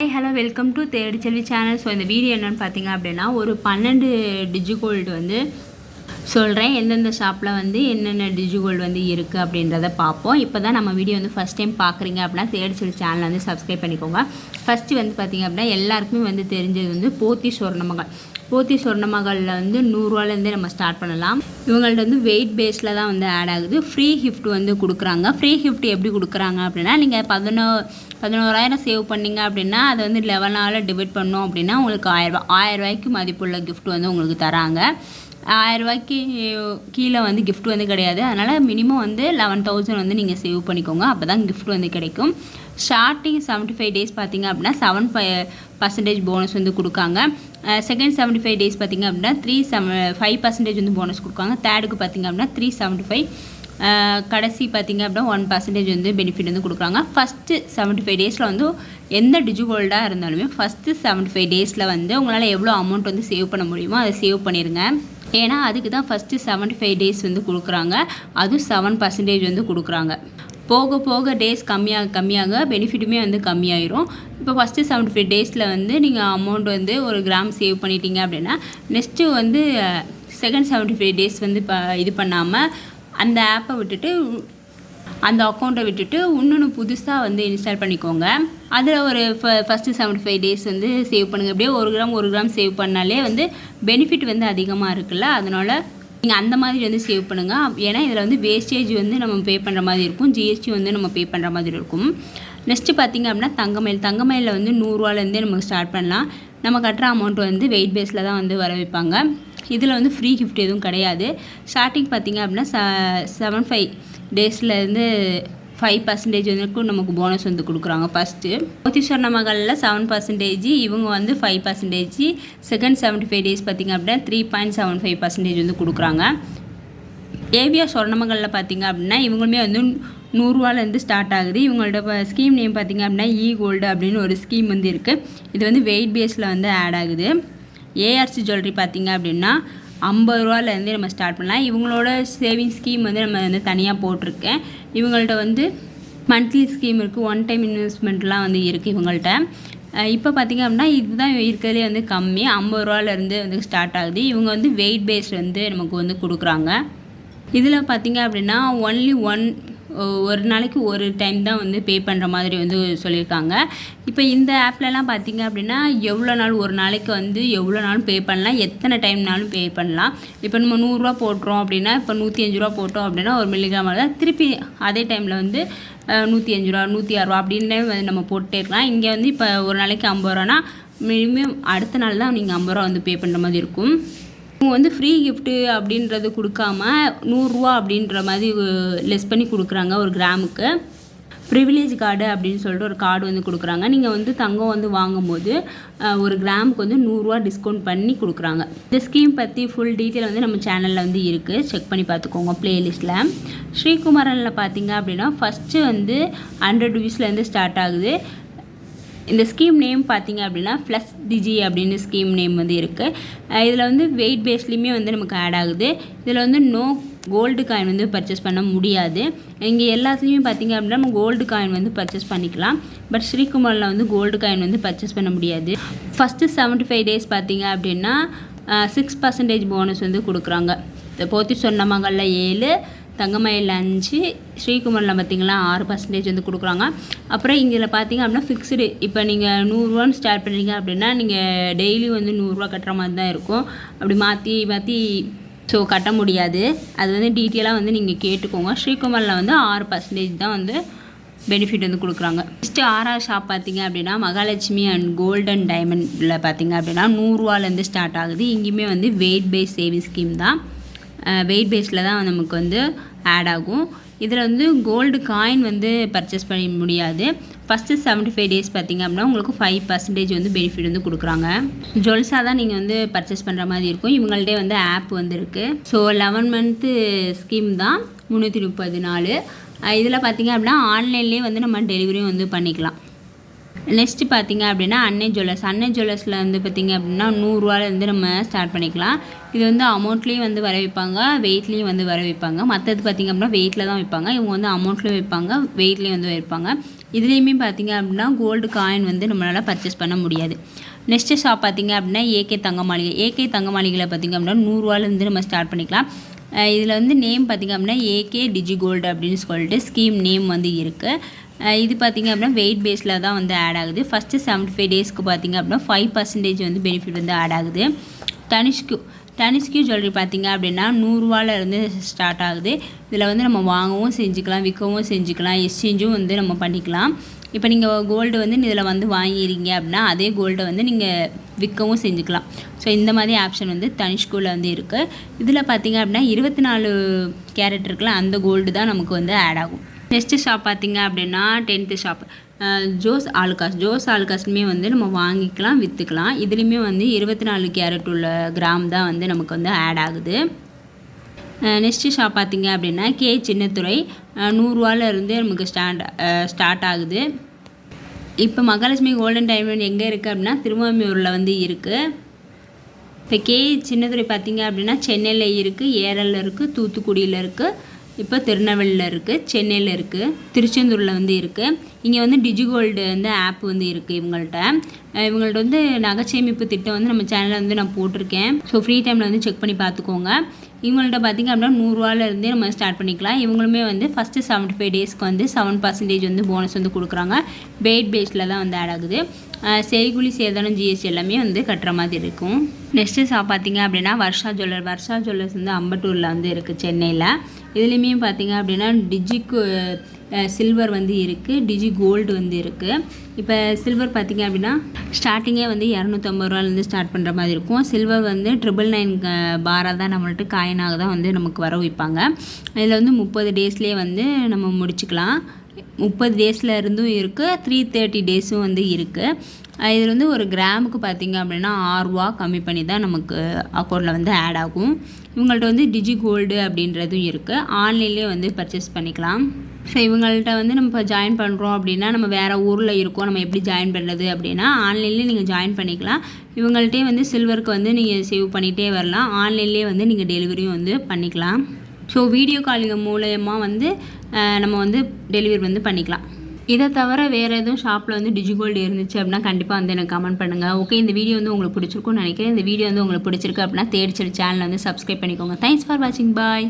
Hello welcome to தேடி செல்வி channel. So இந்த video என்னென்னு பார்த்தீங்க அப்படின்னா ஒரு 12 டிஜிகோல்டு வந்து சொல்கிறேன். எந்தெந்த ஷாப்பில் வந்து என்னென்ன டிஜிகோல்டு வந்து இருக்குது அப்படின்றத பார்ப்போம். இப்போ தான் நம்ம வீடியோ வந்து ஃபஸ்ட் டைம் பார்க்குறீங்க அப்படின்னா தேடி செல்வி சேனலை வந்து சப்ஸ்கிரைப் பண்ணிக்கோங்க. ஃபஸ்ட்டு வந்து பார்த்திங்க அப்படின்னா எல்லாருக்குமே வந்து தெரிஞ்சது வந்து போத்தி சொர்ணமகள். போத்தி சொர்ணமகளில் வந்து 100ரூவாலேருந்தே நம்ம ஸ்டார்ட் பண்ணலாம். இவங்கள்ட்ட வந்து வெயிட் பேஸில் தான் வந்து ஆட் ஆகுது. ஃப்ரீ கிஃப்ட் வந்து கொடுக்குறாங்க. ஃப்ரீ கிஃப்ட் எப்படி கொடுக்குறாங்க அப்படின்னா நீங்கள் 11,000 சேவ் பண்ணிங்க அப்படின்னா அதை வந்து 11 டிவைட் பண்ணோம் அப்படின்னா உங்களுக்கு 1000 மதிப்புள்ள கிஃப்ட் வந்து உங்களுக்கு தராங்க. 1000 கீழே வந்து கிஃப்ட் வந்து கிடையாது. அதனால் மினிமம் வந்து 11,000 வந்து நீங்கள் சேவ் பண்ணிக்கோங்க. அப்போ தான் கிஃப்ட் வந்து கிடைக்கும். ஸ்டார்டிங் 75 டேஸ் பார்த்திங்க அப்படின்னா 7% போனஸ் வந்து கொடுக்காங்க. செகண்ட் 75 டேஸ் பார்த்திங்க அப்படின்னா 5% வந்து போனஸ் கொடுக்காங்க. தேர்டுக்கு பார்த்திங்க அப்படின்னா 375. கடைசி பார்த்திங்க அப்படின்னா 1% வந்து பெனிஃபிட் வந்து கொடுக்குறாங்க. ஃபஸ்ட்டு 75 டேஸில் வந்து எந்த டிஜிகோல்டாக இருந்தாலுமே ஃபஸ்ட்டு 75 டேஸில் வந்து உங்களால் எவ்வளோ அமௌண்ட் வந்து சேவ் பண்ண முடியுமோ அதை சேவ் பண்ணிடுங்க. ஏன்னா அதுக்கு தான் ஃபஸ்ட்டு 75 டேஸ் வந்து கொடுக்குறாங்க. அதுவும் 7% வந்து கொடுக்குறாங்க. போக போக டேஸ் கம்மியாக பெனிஃபிட்டுமே வந்து கம்மியாயிரும். இப்போ ஃபஸ்ட்டு 75 டேஸில் வந்து நீங்கள் அமௌண்ட் வந்து 1 கிராம் சேவ் பண்ணிட்டீங்க அப்படின்னா நெக்ஸ்ட்டு வந்து செகண்ட் 75 டேஸ் வந்து இது பண்ணாமல் அந்த ஆப்பை விட்டுட்டு அந்த அக்கௌண்ட்டை விட்டுட்டு இன்னொன்று புதுசாக வந்து இன்ஸ்டால் பண்ணிக்கோங்க. அதில் ஒரு ஃபஸ்ட்டு 75 டேஸ் வந்து சேவ் பண்ணுங்கள். அப்படியே 1 கிராம் சேவ் பண்ணாலே வந்து பெனிஃபிட் வந்து அதிகமாக இருக்குல்ல, அதனால் நீங்கள் அந்த மாதிரி வந்து சேவ் பண்ணுங்கள். ஏன்னா இதில் வந்து வேஸ்டேஜ் வந்து நம்ம பே பண்ணுற மாதிரி இருக்கும், ஜிஎஸ்டி வந்து நம்ம பே பண்ணுற மாதிரி இருக்கும். நெக்ஸ்ட்டு பார்த்திங்க அப்படின்னா தங்கமயிலில் வந்து 100ரூவாலேருந்தே நமக்கு ஸ்டார்ட் பண்ணலாம். நம்ம கட்டுற அமௌண்ட் வந்து வெயிட் பேஸில் தான் வந்து வர வைப்பாங்க. இதில் வந்து ஃப்ரீ கிஃப்ட் எதுவும் கிடையாது. ஸ்டார்டிங் பார்த்திங்க அப்படின்னா 75 டேஸ்லேருந்து 5% வரைக்கும் நமக்கு போனஸ் வந்து கொடுக்குறாங்க. ஃபஸ்ட்டு போத்தி சொர்ணமகளில் 7%, இவங்க வந்து 5%. செகண்ட் 75 டேஸ் பார்த்திங்க அப்படின்னா 3.75% வந்து கொடுக்குறாங்க. ஏவிஆர் சொர்ணமகளில் பார்த்திங்க அப்படின்னா இவங்களுமே வந்து 100ரூவாலேருந்து ஸ்டார்ட் ஆகுது. இவங்களோட ஸ்கீம் நேம் பார்த்திங்க அப்படின்னா கோல்டு அப்படின்னு ஒரு ஸ்கீம் வந்து இருக்குது. இது வந்து வெயிட் பேஸில் வந்து ஆட் ஆகுது. ஏஆர்சி ஜுவல்லரி பார்த்திங்க அப்படின்னா 50ரூவாலேருந்தே நம்ம ஸ்டார்ட் பண்ணலாம். இவங்களோட சேவிங் ஸ்கீம் வந்து நம்ம வந்து தனியாக போட்டிருக்கேன். இவங்கள்ட்ட வந்து மந்த்லி ஸ்கீம் இருக்குது, ஒன் டைம் இன்வெஸ்ட்மெண்ட்லாம் வந்து இருக்குது இவங்கள்ட்ட. இப்போ பார்த்திங்க அப்படின்னா இதுதான் இருக்கிறதுலே வந்து கம்மி, 50ரூவாலேருந்து வந்து ஸ்டார்ட் ஆகுது. இவங்க வந்து வெயிட் பேஸ் வந்து நமக்கு வந்து கொடுக்குறாங்க. இதில் பார்த்திங்க அப்படின்னா ஒரு நாளைக்கு ஒரு டைம் தான் வந்து பே பண்ணுற மாதிரி வந்து சொல்லியிருக்காங்க. இப்போ இந்த ஆப்லலாம் பார்த்திங்க அப்படின்னா எவ்வளோ நாள் ஒரு நாளைக்கு வந்து எவ்வளோ நாளும் பே பண்ணலாம், எத்தனை டைம்னாலும் பே பண்ணலாம். இப்போ நம்ம 100ரூவா போட்டுறோம் அப்படின்னா இப்போ 105 ரூபா போட்டோம் அப்படின்னா 1 மில்லிகிராம் தான் திருப்பி அதே டைமில் வந்து 105 ரூபா 106 ரூபா அப்படின்னு வந்து நம்ம போட்டுட்டே இருக்கலாம். இங்கே வந்து இப்போ ஒரு நாளைக்கு 50 ரூபானா மினிமம் அடுத்த நாள் தான் நீங்கள் 50 ரூபா வந்து பே பண்ணுற மாதிரி இருக்கும். இவங்க வந்து ஃப்ரீ கிஃப்ட்டு அப்படின்றது கொடுக்காம 100ரூவா அப்படின்ற மாதிரி லெஸ் பண்ணி கொடுக்குறாங்க. ஒரு கிராமுக்கு ப்ரிவிலேஜ் கார்டு அப்படின்னு சொல்லிட்டு ஒரு கார்டு வந்து கொடுக்குறாங்க. நீங்கள் வந்து தங்கம் வந்து வாங்கும்போது ஒரு கிராமுக்கு வந்து 100ரூவா டிஸ்கவுண்ட் பண்ணி கொடுக்குறாங்க. இந்த ஸ்கீம் பற்றி ஃபுல் டீட்டெயில் வந்து நம்ம சேனலில் வந்து இருக்குது, செக் பண்ணி பார்த்துக்கோங்க ப்ளேலிஸ்ட்டில். ஸ்ரீகுமரனில் பார்த்தீங்க அப்படின்னா ஃபஸ்ட்டு வந்து 100 ருபீஸ்லேருந்து ஸ்டார்ட் ஆகுது. இந்த ஸ்கீம் நேம் பார்த்திங்க அப்படின்னா ப்ளஸ் டிஜி அப்படின்னு ஸ்கீம் நேம் வந்து இருக்குது. இதில் வந்து வெயிட் பேஸ்லேயுமே வந்து நமக்கு ஆட் ஆகுது. இதில் வந்து கோல்டு காயின் வந்து பர்ச்சேஸ் பண்ண முடியாது. இங்கே எல்லாத்துலேயுமே பார்த்திங்க அப்படின்னா நம்ம கோல்டு காயின் வந்து பர்ச்சேஸ் பண்ணிக்கலாம். பட் ஸ்ரீகுமரில் வந்து கோல்டு காயின் வந்து பர்ச்சேஸ் பண்ண முடியாது. ஃபஸ்ட்டு 75 டேஸ் பார்த்திங்க அப்படின்னா 6% போனஸ் வந்து கொடுக்குறாங்க. போத்தி சொர்ணமகளில் 7, தங்கமயிலில் 5, ஸ்ரீகுமரில் பார்த்திங்கன்னா 6% வந்து கொடுக்குறாங்க. அப்புறம் இதில் பார்த்திங்க அப்படின்னா ஃபிக்ஸ்டு, இப்போ நீங்கள் 100ரூவான்னு ஸ்டார்ட் பண்ணுறீங்க அப்படின்னா நீங்கள் டெய்லி வந்து 100ரூவா கட்டுற மாதிரி தான் இருக்கும். அப்படி மாற்றி ஸோ கட்ட முடியாது. அது வந்து டீட்டெயிலாக வந்து நீங்கள் கேட்டுக்கோங்க. ஸ்ரீகுமரில் வந்து 6% தான் வந்து பெனிஃபிட் வந்து கொடுக்குறாங்க. நெக்ஸ்ட்டு 6வது ஷாப் பார்த்திங்க அப்படின்னா மகாலட்சுமி அண்ட் கோல்டன் டைமண்டில் பார்த்திங்க அப்படின்னா 100ரூவாலேருந்து ஸ்டார்ட் ஆகுது. இங்கேயுமே வந்து வெயிட் பேஸ் சேவிங் ஸ்கீம் தான். வெயிட் பேஸில் தான் நமக்கு வந்து ஆட் ஆகும். இதில் வந்து கோல்டு காயின் வந்து பர்ச்சேஸ் பண்ண முடியாது. ஃபஸ்ட்டு 75 டேஸ் பார்த்திங்க அப்படின்னா உங்களுக்கு 5% வந்து பெனிஃபிட் வந்து கொடுக்குறாங்க. ஜுவல்ஸாக தான் நீங்கள் வந்து பர்ச்சேஸ் பண்ணுற மாதிரி இருக்கும். இவங்கள்ட்டே வந்து ஆப் வந்து இருக்குது. ஸோ 11 மந்த்து ஸ்கீம் தான் 334. இதில் பார்த்திங்க அப்படின்னா ஆன்லைன்லேயே வந்து நம்ம டெலிவரியும் வந்து பண்ணிக்கலாம். நெக்ஸ்ட்டு பார்த்திங்க அப்படின்னா அன்னை ஜுவல்லர்ஸில் வந்து பார்த்திங்க அப்படின்னா 100ரூவாலேருந்து நம்ம ஸ்டார்ட் பண்ணிக்கலாம். இது வந்து அமௌண்ட்லேயும் வந்து வர வைப்பாங்க, வெயிட்லேயும் வந்து வர வைப்பாங்க. மற்றது பார்த்திங்க அப்படின்னா வெயிட்டில் தான் வைப்பாங்க. இவங்க வந்து அமௌண்ட்லேயும் வைப்பாங்க, வெயிட்லேயும் வந்து வைப்பாங்க. இதுலேயுமே பார்த்திங்க அப்படின்னா கோல்டு காயின் வந்து நம்மளால் பர்ச்சேஸ் பண்ண முடியாது. நெக்ஸ்ட்டு ஷாப் பார்த்திங்க அப்படின்னா ஏகே தங்க மாளிகை. ஏகே தங்க மாளிகையில் பார்த்திங்க அப்படின்னா 100 ரூபாலேருந்து நம்ம ஸ்டார்ட் பண்ணிக்கலாம். இதில் வந்து நேம் பார்த்திங்க அப்படின்னா ஏகே டிஜி கோல்டு அப்படின்னு சொல்லிட்டு ஸ்கீம் நேம் வந்து இருக்குது. இது பார்த்திங்க அப்படின்னா வெயிட் பேஸில் தான் வந்து ஆட் ஆகுது. ஃபஸ்ட்டு 75 டேஸ்க்கு பார்த்திங்க அப்படின்னா 5% வந்து பெனிஃபிட் வந்து ஆட் ஆகுது. தனிஷ்கு ஜுவல்லரி பார்த்திங்க அப்படின்னா 100 ரூபாலேருந்து ஸ்டார்ட் ஆகுது. இதில் வந்து நம்ம வாங்கவும் செஞ்சுக்கலாம், விற்கவும் செஞ்சுக்கலாம், எக்ஸ்சேஞ்சும் வந்து நம்ம பண்ணிக்கலாம். இப்போ நீங்கள் கோல்டு வந்து இதில் வந்து வாங்கிடுறீங்க அப்படின்னா அதே கோல்டை வந்து நீங்கள் விற்கவும் செஞ்சுக்கலாம். ஸோ இந்த மாதிரி ஆப்ஷன் வந்து தனிஷ்குவில் வந்து இருக்குது. இதில் பார்த்திங்க அப்படின்னா 24 கேரட் இருக்குல்ல, அந்த கோல்டு தான் நமக்கு வந்து ஆட் ஆகும். நெக்ஸ்ட்டு ஷாப் பார்த்திங்க அப்படின்னா 10th ஷாப் ஜோஸ் ஆலுகாஸ்மே வந்து நம்ம வாங்கிக்கலாம், விற்றுக்கலாம். இதுலேயுமே வந்து 24 கேரட் உள்ள கிராம் தான் வந்து நமக்கு வந்து ஆட் ஆகுது. நெக்ஸ்ட்டு ஷாப் பார்த்திங்க அப்படின்னா கே சின்னத்துறை 100 ரூபாலேருந்து நமக்கு ஸ்டார்ட் ஆகுது. இப்போ மகாலட்சுமி கோல்டன் டைமண்ட் எங்கே இருக்குது அப்படின்னா திருவாமியூரில் வந்து இருக்குது. இப்போ கே சின்னத்துறை பார்த்திங்க அப்படின்னா சென்னையில் இருக்குது, ஏரலில் இருக்குது, தூத்துக்குடியில் இருக்குது, இப்போ திருநெல்வேலியில் இருக்குது, சென்னையில் இருக்குது, திருச்செந்தூரில் வந்து இருக்குது. இங்கே வந்து டிஜிகோல்டு வந்து ஆப் வந்து இருக்குது இவங்கள்ட்ட வந்து நகைச்சேமிப்பு திட்டம் வந்து நம்ம சேனலில் வந்து நான் போட்டிருக்கேன். ஸோ ஃப்ரீ டைமில் வந்து செக் பண்ணி பார்த்துக்கோங்க. இவங்கள்ட்ட பார்த்திங்க அப்படின்னா 100 ரூபாலேருந்தே நம்ம ஸ்டார்ட் பண்ணிக்கலாம். இவங்களுமே வந்து ஃபஸ்ட்டு 75 டேஸ்க்கு வந்து 7% வந்து போனஸ் வந்து கொடுக்குறாங்க. வெயிட் பேஸில் தான் வந்து ஆட் ஆகுது. செய்கூலி சேதாரம் ஜிஎஸ்டி எல்லாமே வந்து கட்டுற மாதிரி இருக்கும். நெக்ஸ்ட்டு ஷாப் பார்த்திங்க அப்படின்னா வர்ஷா ஜுவல்லர்ஸ் வந்து அம்பட்டூரில் வந்து இருக்குது, சென்னையில். இதுலேயுமே பார்த்திங்க அப்படின்னா டிஜிக்கு சில்வர் வந்து இருக்குது, டிஜி கோல்டு வந்து இருக்குது. இப்போ சில்வர் பார்த்திங்க அப்படின்னா ஸ்டார்டிங்கே வந்து 250 ரூபாலேருந்து ஸ்டார்ட் பண்ணுற மாதிரி இருக்கும். சில்வர் வந்து 999 பாராக தான் நம்மள்ட்ட காயினாக தான் வந்து நமக்கு வர வைப்பாங்க. இதில் வந்து 30 டேஸ்லேயே வந்து நம்ம முடிச்சுக்கலாம். 30 டேஸில் இருந்தும் இருக்குது, 330 டேஸும் வந்து இருக்குது. இதில் வந்து ஒரு கிராமுக்கு பார்த்திங்க அப்படின்னா 6 ரூபா கம்மி பண்ணி தான் நமக்கு அக்கௌண்ட்டில் வந்து ஆட் ஆகும். இவங்கள்ட்ட வந்து டிஜி கோல்டு அப்படின்றதும் இருக்குது. ஆன்லைன்லேயே வந்து பர்ச்சேஸ் பண்ணிக்கலாம். ஸோ இவங்கள்ட்ட வந்து நம்ம இப்போ ஜாயின் பண்ணுறோம் அப்படின்னா நம்ம வேறு ஊரில் இருக்கோம், நம்ம எப்படி ஜாயின் பண்ணுறது அப்படின்னா ஆன்லைன்லேயே நீங்கள் ஜாயின் பண்ணிக்கலாம். இவங்கள்ட்டே வந்து சில்வருக்கு வந்து நீங்கள் சேவ் பண்ணிகிட்டே வரலாம். ஆன்லைன்லேயே வந்து நீங்கள் டெலிவரியும் வந்து பண்ணிக்கலாம். ஸோ வீடியோ காலிங் மூலயமா வந்து நம்ம வந்து டெலிவரி வந்து பண்ணிக்கலாம். இதை தவிர வேறு எதுவும் ஷாப்பில் வந்து டிஜிகோல்டு இருந்துச்சு அப்படின்னா கண்டிப்பாக வந்து எனக்கு கமெண்ட் பண்ணுங்கள். ஓகே, இந்த வீடியோ வந்து உங்களுக்கு பிடிச்சிருக்கும்னு நினைக்கிறேன். இந்த வீடியோ வந்து உங்களுக்கு பிடிச்சிருக்கு அப்படின்னா தேடி சேனலை வந்து சப்ஸ்கிரைப் பண்ணிக்கோங்க. தேங்க்ஸ் ஃபார் வாட்சிங். பாய்.